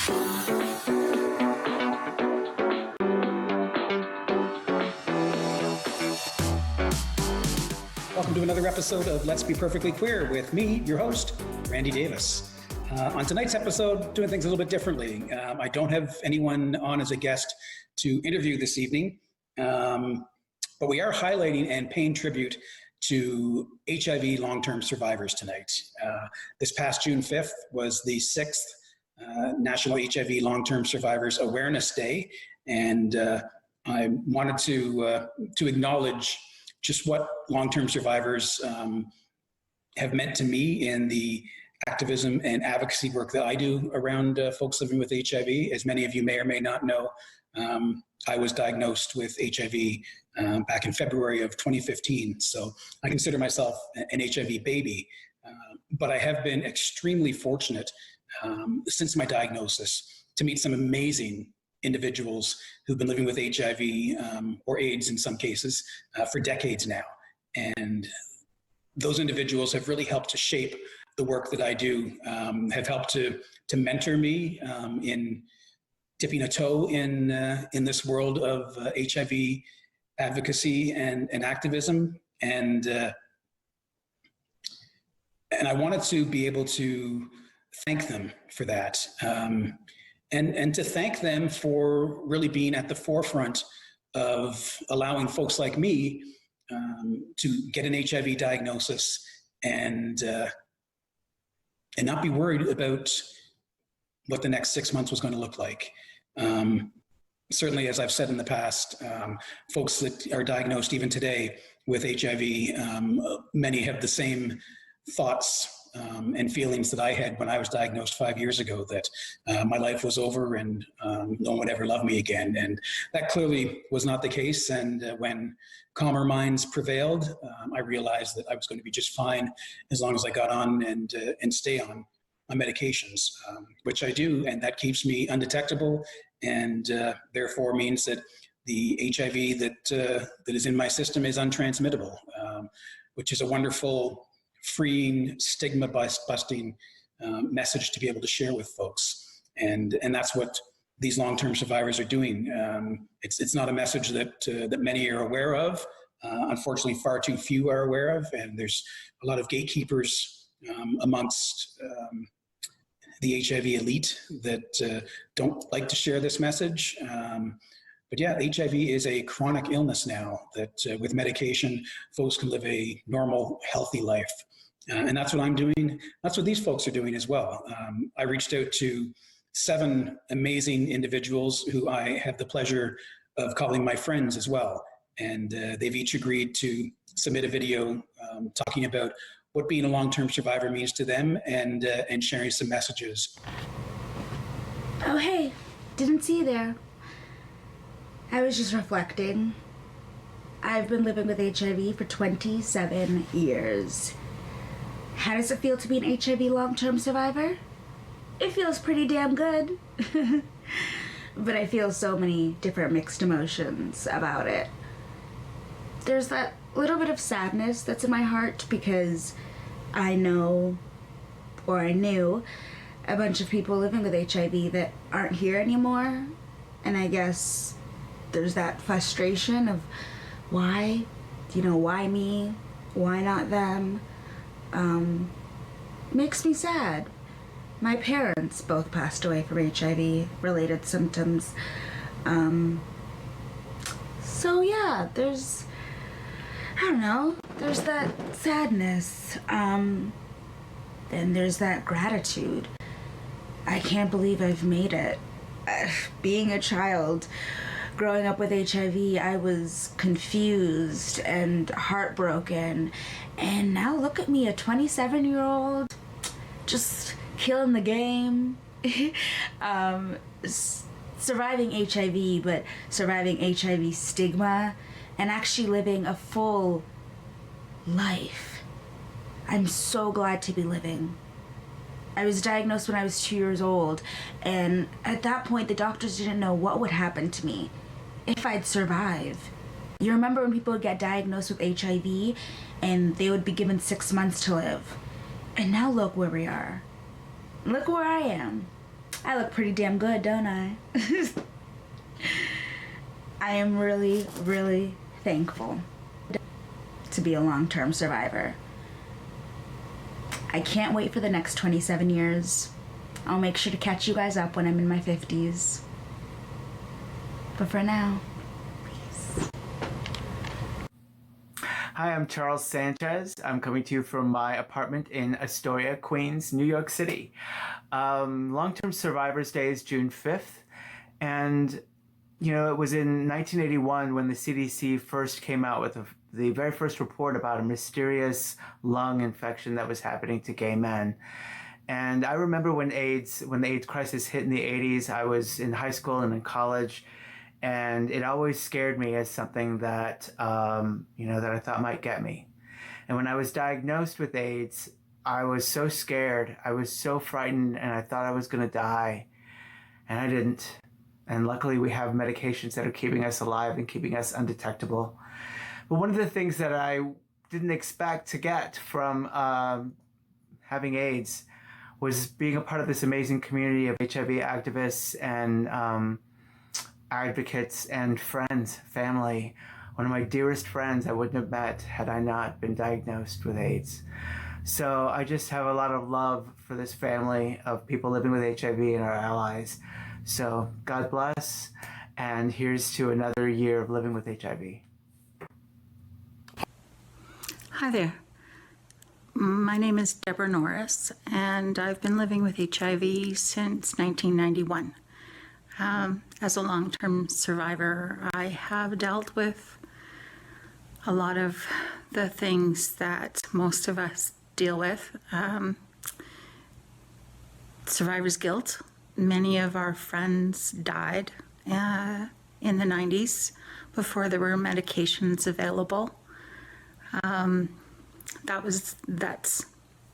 Welcome to another episode of Let's Be Perfectly Queer with me, your host, Randy Davis. On tonight's episode, doing things a little bit differently. I don't have anyone on as a guest to interview this evening, but we are highlighting and paying tribute to HIV long-term survivors tonight. This past June 5th was the 6th National HIV Long-Term Survivors Awareness Day, and I wanted to acknowledge just what long-term survivors have meant to me in the activism and advocacy work that I do around folks living with HIV. As many of you may or may not know, I was diagnosed with HIV back in February of 2015. So I consider myself an HIV baby, but I have been extremely fortunate since my diagnosis to meet some amazing individuals who've been living with HIV or AIDS in some cases for decades now. And those individuals have really helped to shape the work that I do, have helped to mentor me in dipping a toe in this world of HIV advocacy and activism. And I wanted to be able to thank them for that. And to thank them for really being at the forefront of allowing folks like me to get an HIV diagnosis and not be worried about what the next 6 months was going to look like. Certainly, as I've said in the past, folks that are diagnosed even today with HIV, many have the same thoughts and feelings that I had when I was diagnosed 5 years ago, that my life was over and no one would ever love me again. And that clearly was not the case. And when calmer minds prevailed, I realized that I was going to be just fine as long as I got on and stay on my medications, which I do. And that keeps me undetectable and therefore means that the HIV that is in my system is untransmittable, which is a wonderful, freeing, stigma busting message to be able to share with folks. And that's what these long-term survivors are doing. It's not a message that many are aware of. Unfortunately, far too few are aware of. And there's a lot of gatekeepers amongst the HIV elite that don't like to share this message. But yeah, HIV is a chronic illness now that with medication, folks can live a normal, healthy life. And that's what I'm doing. That's what these folks are doing as well. I reached out to 7 amazing individuals who I have the pleasure of calling my friends as well. And they've each agreed to submit a video talking about what being a long-term survivor means to them and sharing some messages. Oh, hey, didn't see you there. I was just reflecting. I've been living with HIV for 27 years. How does it feel to be an HIV long-term survivor? It feels pretty damn good. But I feel so many different mixed emotions about it. There's that little bit of sadness that's in my heart because I know, or I knew, a bunch of people living with HIV that aren't here anymore. And I guess there's that frustration of why me? Why not them? Makes me sad. My parents both passed away from HIV-related symptoms. So yeah, there's that sadness. Then there's that gratitude. I can't believe I've made it. Being a child, growing up with HIV, I was confused and heartbroken. And now look at me, a 27-year-old, just killing the game. Surviving HIV, but surviving HIV stigma and actually living a full life. I'm so glad to be living. I was diagnosed when I was 2 years old, and at that point, the doctors didn't know what would happen to me if I'd survive. You remember when people would get diagnosed with HIV, and they would be given 6 months to live. And now look where we are. Look where I am. I look pretty damn good, don't I? I am really, really thankful to be a long-term survivor. I can't wait for the next 27 years. I'll make sure to catch you guys up when I'm in my 50s. But for now, peace. Hi, I'm Charles Sanchez. I'm coming to you from my apartment in Astoria, Queens, New York City. Long-Term Survivors Day is June 5th. And, you know, it was in 1981 when the CDC first came out with the very first report about a mysterious lung infection that was happening to gay men. And I remember when the AIDS crisis hit in the 80s, I was in high school and in college. And it always scared me as something that, that I thought might get me. And when I was diagnosed with AIDS, I was so scared. I was so frightened, and I thought I was going to die. And I didn't. And luckily, we have medications that are keeping us alive and keeping us undetectable. But one of the things that I didn't expect to get from having AIDS was being a part of this amazing community of HIV activists and advocates and friends, family. One of my dearest friends I wouldn't have met had I not been diagnosed with AIDS. So I just have a lot of love for this family of people living with HIV and our allies. So God bless, and here's to another year of living with HIV. Hi there. My name is Deborah Norris, and I've been living with HIV since 1991. As a long-term survivor, I have dealt with a lot of the things that most of us deal with. Survivor's guilt. Many of our friends died in the 90s before there were medications available. That's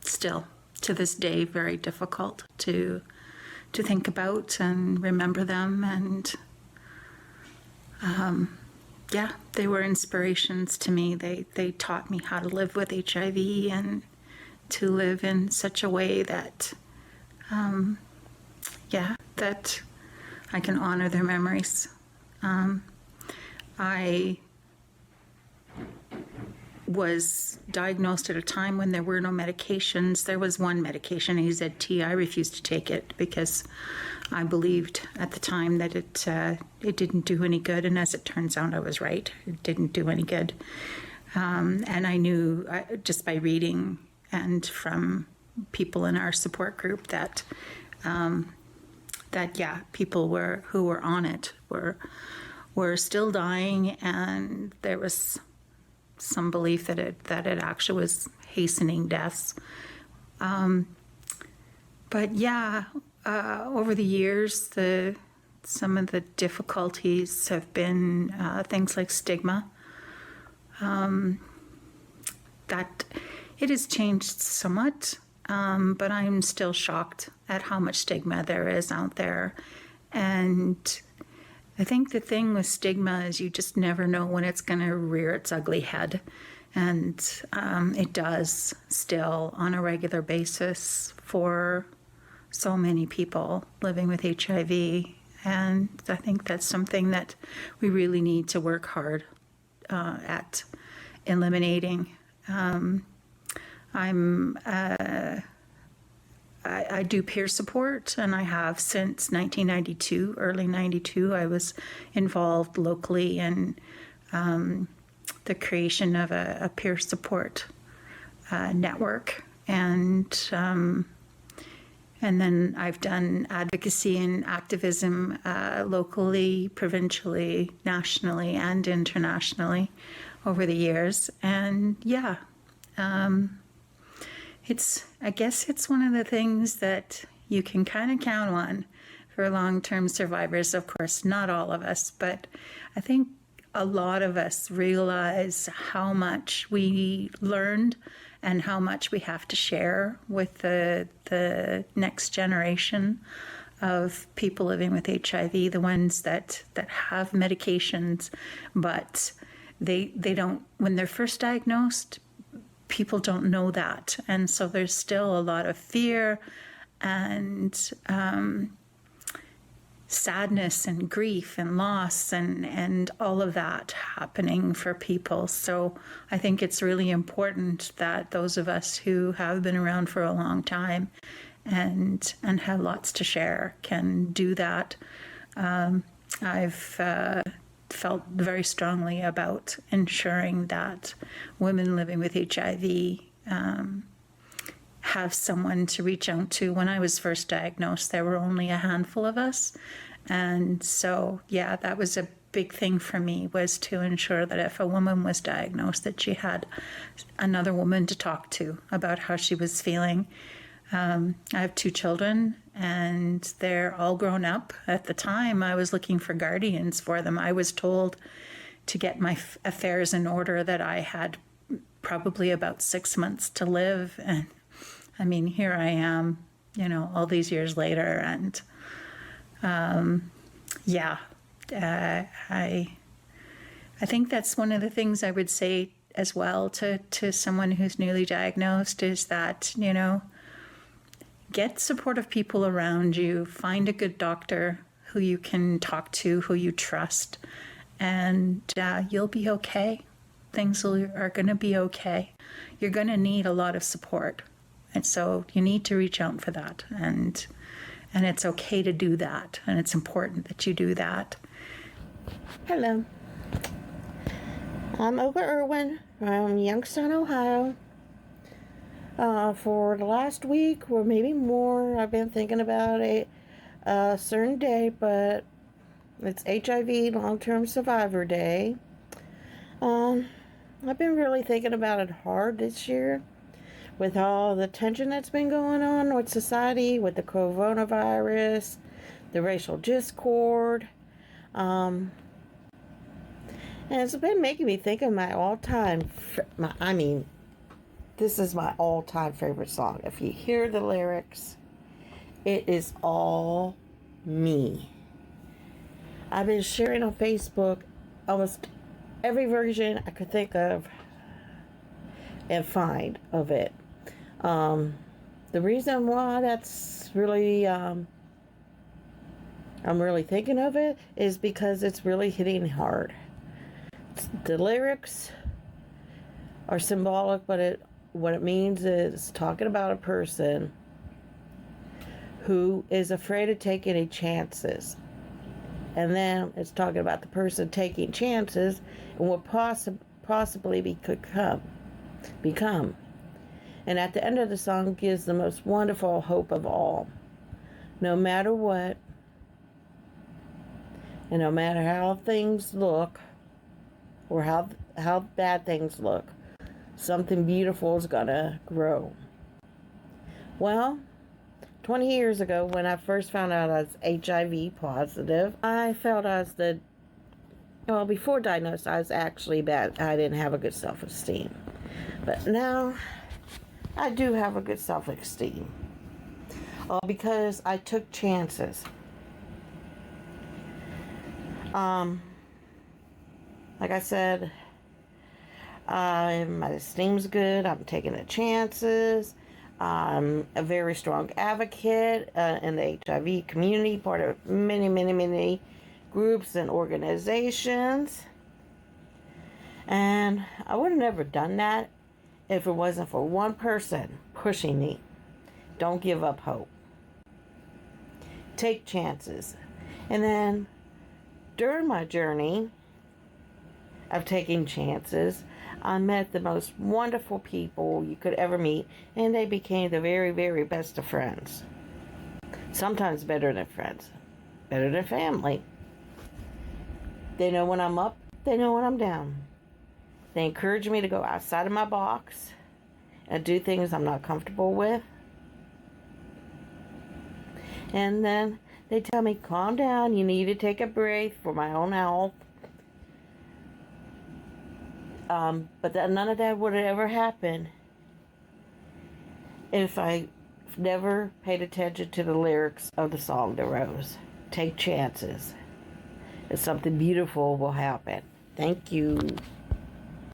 still, to this day, very difficult to think about and remember them. And they were inspirations to me. They taught me how to live with HIV and to live in such a way that, that I can honor their memories. I was diagnosed at a time when there were no medications. There was one medication, AZT. I refused to take it because I believed at the time that it didn't do any good, and as it turns out, I was right. It didn't do any good. And I knew just by reading and from people in our support group that people who were on it were still dying, and there was some belief that it actually was hastening deaths. Over the years, some of the difficulties have been things like stigma. That it has changed somewhat, but I'm still shocked at how much stigma there is out there. And I think the thing with stigma is you just never know when it's going to rear its ugly head. And it does still on a regular basis for so many people living with HIV. And I think that's something that we really need to work hard at eliminating. I do peer support, and I have since 1992, early 92. I was involved locally in the creation of a peer support network, and then I've done advocacy and activism locally, provincially, nationally, and internationally over the years. And I guess it's one of the things that you can kind of count on for long-term survivors. Of course, not all of us, but I think a lot of us realize how much we learned and how much we have to share with the next generation of people living with HIV, the ones that have medications, but they don't, when they're first diagnosed, people don't know that. And so there's still a lot of fear and sadness and grief and loss and all of that happening for people. So I think it's really important that those of us who have been around for a long time and have lots to share can do that. I've felt very strongly about ensuring that women living with HIV have someone to reach out to. When I was first diagnosed, there were only a handful of us. And so, yeah, that was a big thing for me, was to ensure that if a woman was diagnosed, that she had another woman to talk to about how she was feeling. I have 2 children, and they're all grown up. At the time, I was looking for guardians for them. I was told to get my affairs in order, that I had probably about 6 months to live. And I mean, here I am, all these years later. And I think that's one of the things I would say as well to someone who's newly diagnosed, is that, get supportive people around you, find a good doctor who you can talk to, who you trust, and you'll be okay. Things are going to be okay. You're going to need a lot of support. And so you need to reach out for that. And it's okay to do that. And it's important that you do that. Hello. I'm Olga Irwin from Youngstown, Ohio. For the last week, or maybe more, I've been thinking about a certain day, but it's HIV Long-Term Survivor Day. I've been really thinking about it hard this year, with all the tension that's been going on with society, with the coronavirus, the racial discord. And it's been making me think of my all-time, this is my all-time favorite song. If you hear the lyrics, it is all me. I've been sharing on Facebook almost every version I could think of and find of it. The reason why that's really, I'm really thinking of it, is because it's really hitting hard. The lyrics are symbolic, but what it means is talking about a person who is afraid to take any chances. And then it's talking about the person taking chances and what possibly become. And at the end of the song gives the most wonderful hope of all. No matter what, and no matter how things look, or how bad things look, something beautiful is gonna grow. Well, 20 years ago, when I first found out I was HIV positive, I felt before diagnosed, I was actually bad. I didn't have a good self-esteem. But now, I do have a good self-esteem. Because I took chances. Like I said, my esteem's good. I'm taking the chances. I'm a very strong advocate in the HIV community, part of many, many, many groups and organizations. And I would have never done that if it wasn't for one person pushing me. Don't give up hope. Take chances. And then during my journey of taking chances, I met the most wonderful people you could ever meet, and they became the very, very best of friends. Sometimes better than friends, better than family. They know when I'm up, they know when I'm down. They encourage me to go outside of my box and do things I'm not comfortable with. And then they tell me, calm down, you need to take a break for my own health. But none of that would have ever happened if I never paid attention to the lyrics of the song The Rose. Take chances, and something beautiful will happen. Thank you.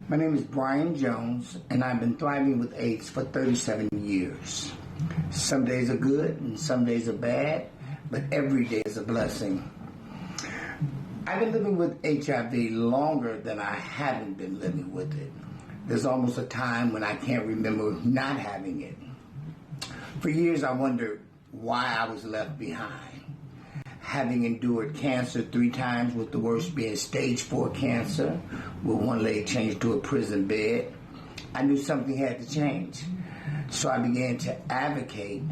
My name is Bryan Jones, and I've been thriving with AIDS for 37 years. Some days are good and some days are bad, but every day is a blessing. I've been living with HIV longer than I haven't been living with it. There's almost a time when I can't remember not having it. For years, I wondered why I was left behind. Having endured cancer 3 times, with the worst being stage 4 cancer, with one leg changed to a prison bed, I knew something had to change. So I began to advocate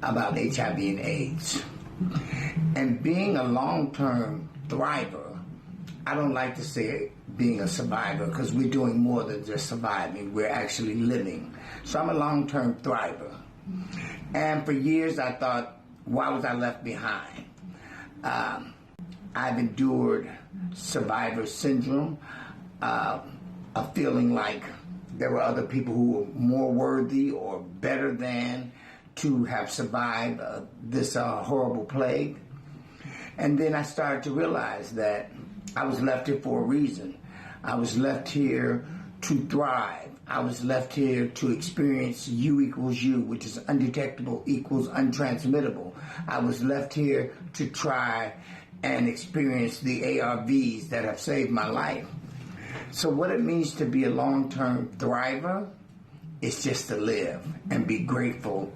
about HIV and AIDS. And being a long-term thriver, I don't like to say being a survivor, because we're doing more than just surviving. We're actually living. So I'm a long-term thriver. And for years I thought, why was I left behind? I've endured survivor syndrome, a feeling like there were other people who were more worthy or better than to have survived this horrible plague. And then I started to realize that I was left here for a reason. I was left here to thrive. I was left here to experience U equals U, which is undetectable equals untransmittable. I was left here to try and experience the ARVs that have saved my life. So what it means to be a long-term thriver is just to live and be grateful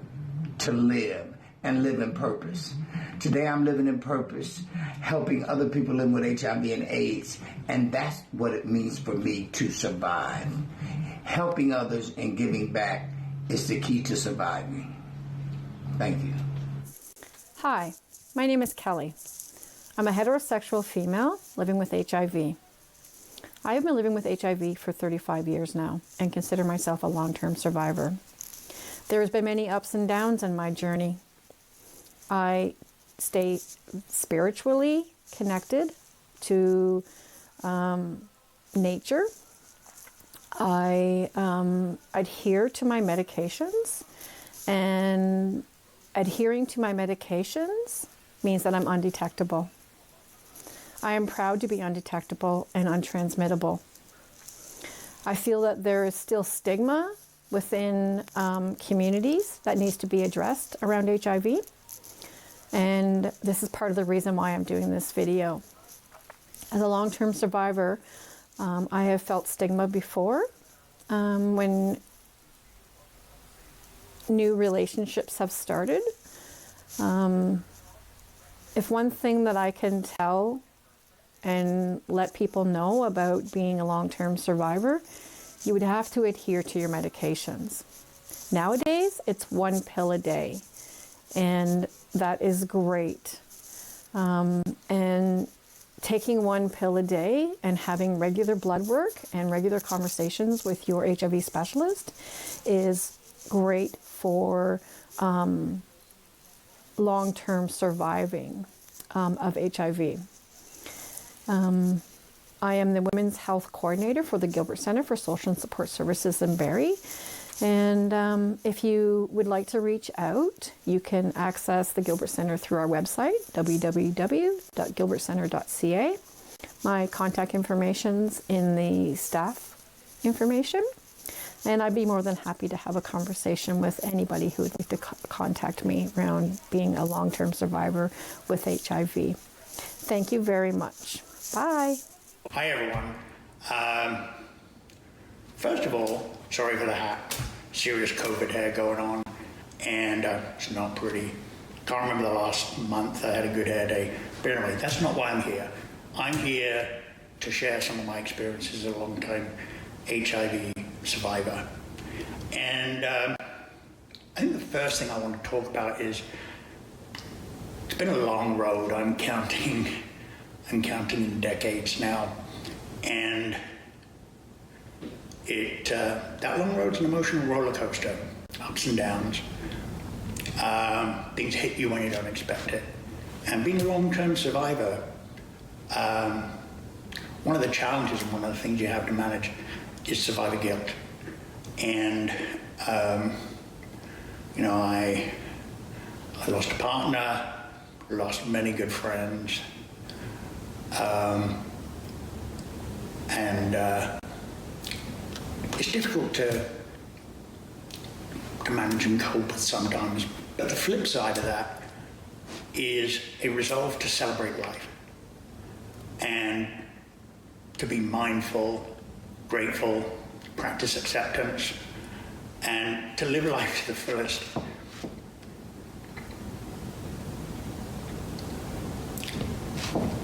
to live and live in purpose. Today I'm living in purpose, helping other people live with HIV and AIDS, and that's what it means for me to survive. Helping others and giving back is the key to surviving. Thank you. Hi, my name is Kelly. I'm a heterosexual female living with HIV. I have been living with HIV for 35 years now and consider myself a long-term survivor. There has been many ups and downs in my journey. I stay spiritually connected to nature. I adhere to my medications, and adhering to my medications means that I'm undetectable. I am proud to be undetectable and untransmittable. I feel that there is still stigma within communities that needs to be addressed around HIV. And this is part of the reason why I'm doing this video. As a long-term survivor, I have felt stigma before when new relationships have started. If one thing that I can tell and let people know about being a long-term survivor, you would have to adhere to your medications. Nowadays, it's 1 pill a day, and that is great. And taking 1 pill a day and having regular blood work and regular conversations with your HIV specialist is great for long-term surviving of HIV. I am the Women's Health Coordinator for the Gilbert Center for Social and Support Services in Barrie. And if you would like to reach out, you can access the Gilbert Center through our website, www.gilbertcenter.ca. My contact information's in the staff information. And I'd be more than happy to have a conversation with anybody who would like to contact me around being a long-term survivor with HIV. Thank you very much. Bye. Hi, everyone. First of all, sorry for the hat. Serious COVID hair going on, and it's not pretty. Can't remember the last month I had a good hair day. But anyway, that's not why I'm here. I'm here to share some of my experiences as a long-time HIV survivor. And I think the first thing I want to talk about is it's been a long road. I'm counting in decades now, and that long road's an emotional roller coaster, ups and downs. Things hit you when you don't expect it. And being a long-term survivor, one of the challenges and one of the things you have to manage is survivor guilt. And I lost a partner, lost many good friends, and it's difficult to manage and cope with sometimes. But the flip side of that is a resolve to celebrate life and to be mindful, grateful, practice acceptance, and to live life to the fullest.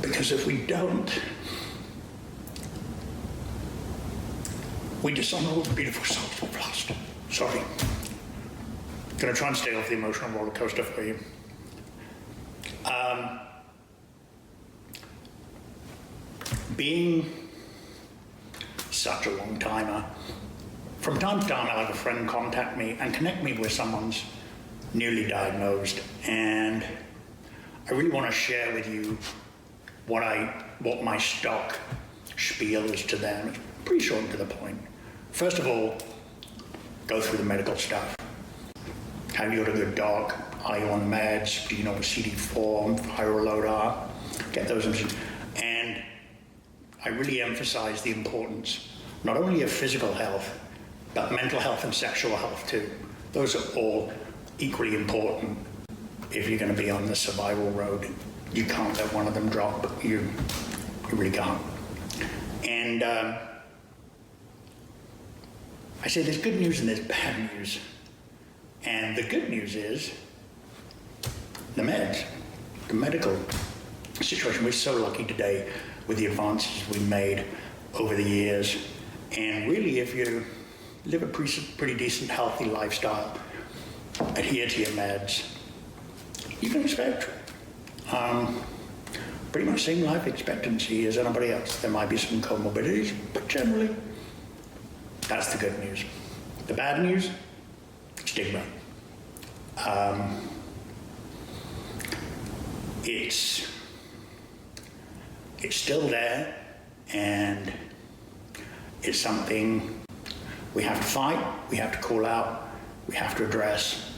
Because if we don't, we dishonor all the beautiful souls we've lost. Sorry. Gonna try and stay off the emotional roller coaster for you. Being such a long timer, from time to time I'll have a friend contact me and connect me with someone's newly diagnosed, and I really want to share with you what my stock spiel is to them. It's pretty short and to the point. First of all, go through the medical stuff. Have you got a good doc? Are you on meds? Do you know what CD4 and viral load are? Get those in. And I really emphasize the importance, not only of physical health, but mental health and sexual health too. Those are all equally important if you're going to be on the survival road. You can't let one of them drop. You really can't. And I say there's good news and there's bad news. And the good news is the meds, the medical situation. We're so lucky today with the advances we made over the years. And really, if you live a pretty decent, healthy lifestyle, adhere to your meds, you can expect pretty much same life expectancy as anybody else. There might be some comorbidities, but generally, that's the good news. The bad news, stigma. It's still there, and it's something we have to fight, we have to call out, we have to address.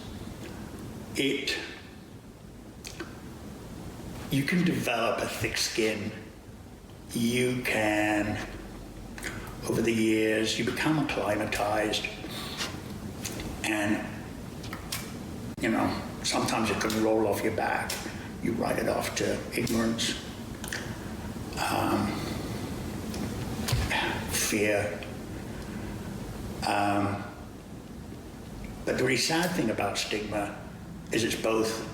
You can develop a thick skin. You can, over the years, you become acclimatized, and sometimes it can roll off your back. You write it off to ignorance, fear. But the really sad thing about stigma is it's both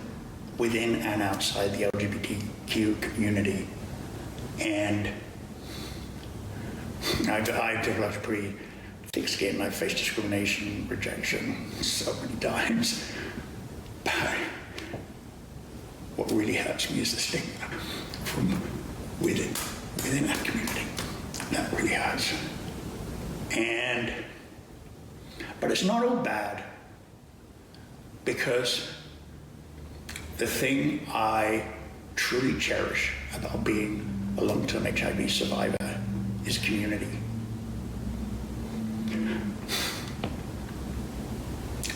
within and outside the LGBTQ community. And I've developed a pretty thick skin. I've faced discrimination, rejection so many times. But what really hurts me is the stigma from within that community. That really hurts. But it's not all bad, because the thing I truly cherish about being a long-term HIV survivor is community.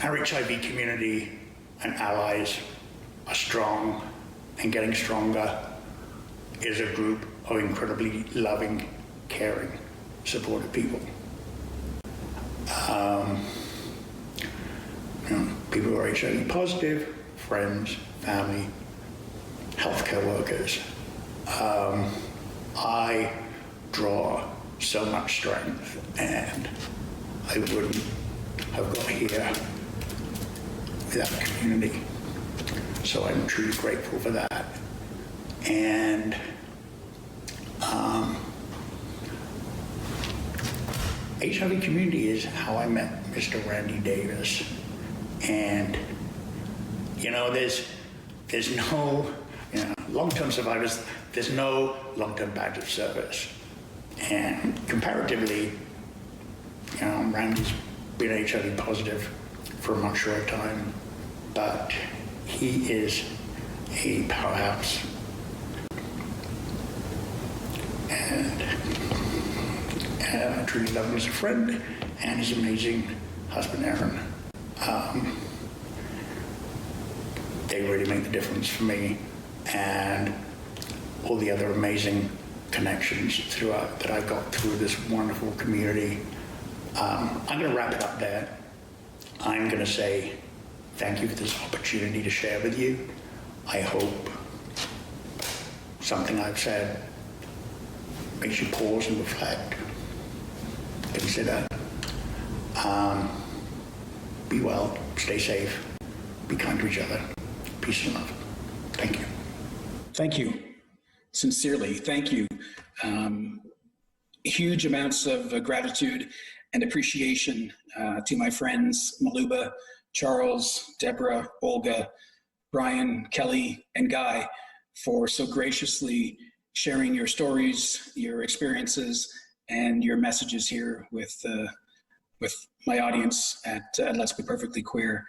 Our HIV community and allies are strong and getting stronger. It is a group of incredibly loving, caring, supportive people. People who are HIV positive, friends, family, healthcare workers. I draw so much strength, and I wouldn't have got here without the community. So I'm truly grateful for that. And HIV community is how I met Mr. Randy Davis. And there's no long-term survivors, there's no long-term badge of service. And comparatively, Randy's been HIV positive for a much shorter time, but he is a powerhouse. And I truly love him as a friend and his amazing husband, Aaron. They really make the difference for me, and all the other amazing connections throughout that I got through this wonderful community. I'm going to wrap it up there. I'm going to say thank you for this opportunity to share with you. I hope something I've said makes you pause and reflect, consider. Be well, stay safe, be kind to each other. Peace and love. Thank you. Thank you. Sincerely, thank you. Huge amounts of gratitude and appreciation to my friends Muluba, Charles, Deborah, Olga, Bryan, Kellie, and Guy for so graciously sharing your stories, your experiences, and your messages here with my audience at Let's Be Perfectly Queer.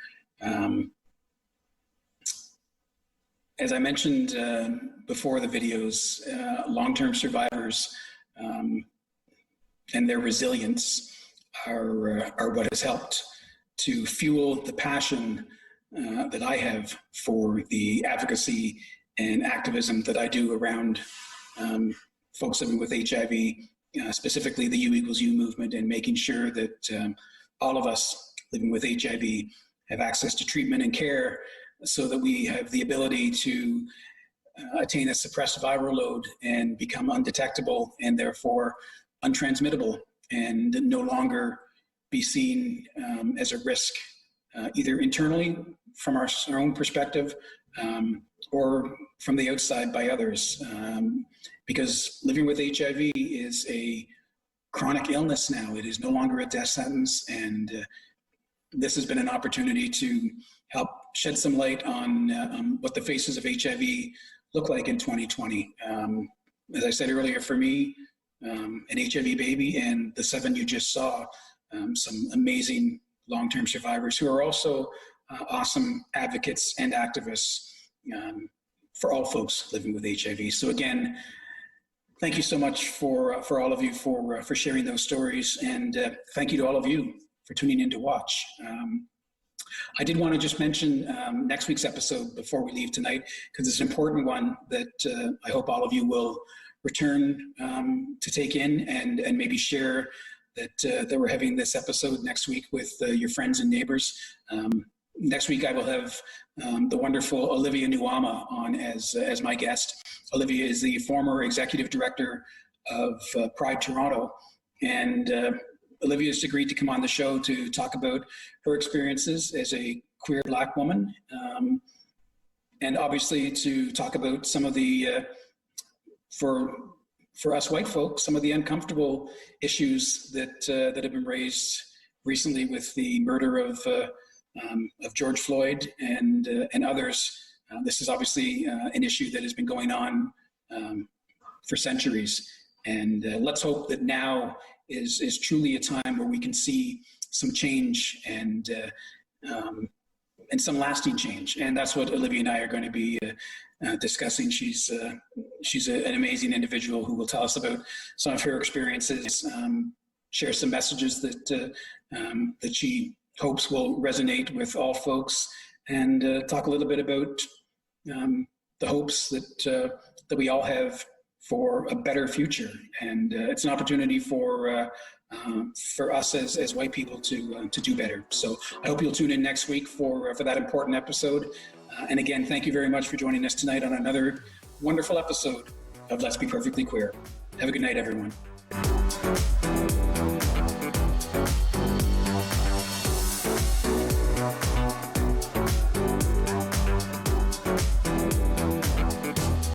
As I mentioned before the videos, long-term survivors and their resilience are what has helped to fuel the passion that I have for the advocacy and activism that I do around folks living with HIV, specifically the U=U movement, and making sure that all of us living with HIV have access to treatment and care so that we have the ability to attain a suppressed viral load and become undetectable and therefore untransmittable and no longer be seen as a risk either internally from our own perspective or from the outside by others. Because living with HIV is a chronic illness now. It is no longer a death sentence, and this has been an opportunity to help shed some light on what the faces of HIV look like in 2020. As I said earlier, for me, an HIV baby and the 7 you just saw, some amazing long-term survivors who are also awesome advocates and activists for all folks living with HIV. So again, thank you so much for all of you for sharing those stories, and thank you to all of you for tuning in to watch. I did want to just mention next week's episode before we leave tonight, because it's an important one that I hope all of you will return to take in and maybe share that we're having this episode next week with your friends and neighbors. Next week I will have the wonderful Olivia Nuama on as my guest. Olivia is the former executive director of Pride Toronto, and Olivia has agreed to come on the show to talk about her experiences as a queer Black woman, and obviously to talk about some of the, for us white folks, some of the uncomfortable issues that have been raised recently with the murder of George Floyd and others. This is obviously an issue that has been going on for centuries, and let's hope that now is truly a time where we can see some change and some lasting change. And that's what Olivia and I are going to be discussing. She's an amazing individual who will tell us about some of her experiences, share some messages that she hopes will resonate with all folks, and talk a little bit about the hopes that we all have for a better future. And it's an opportunity for us as white people to do better. So I hope you'll tune in next week for that important episode. And again, thank you very much for joining us tonight on another wonderful episode of Let's Be Perfectly Queer. Have a good night, everyone.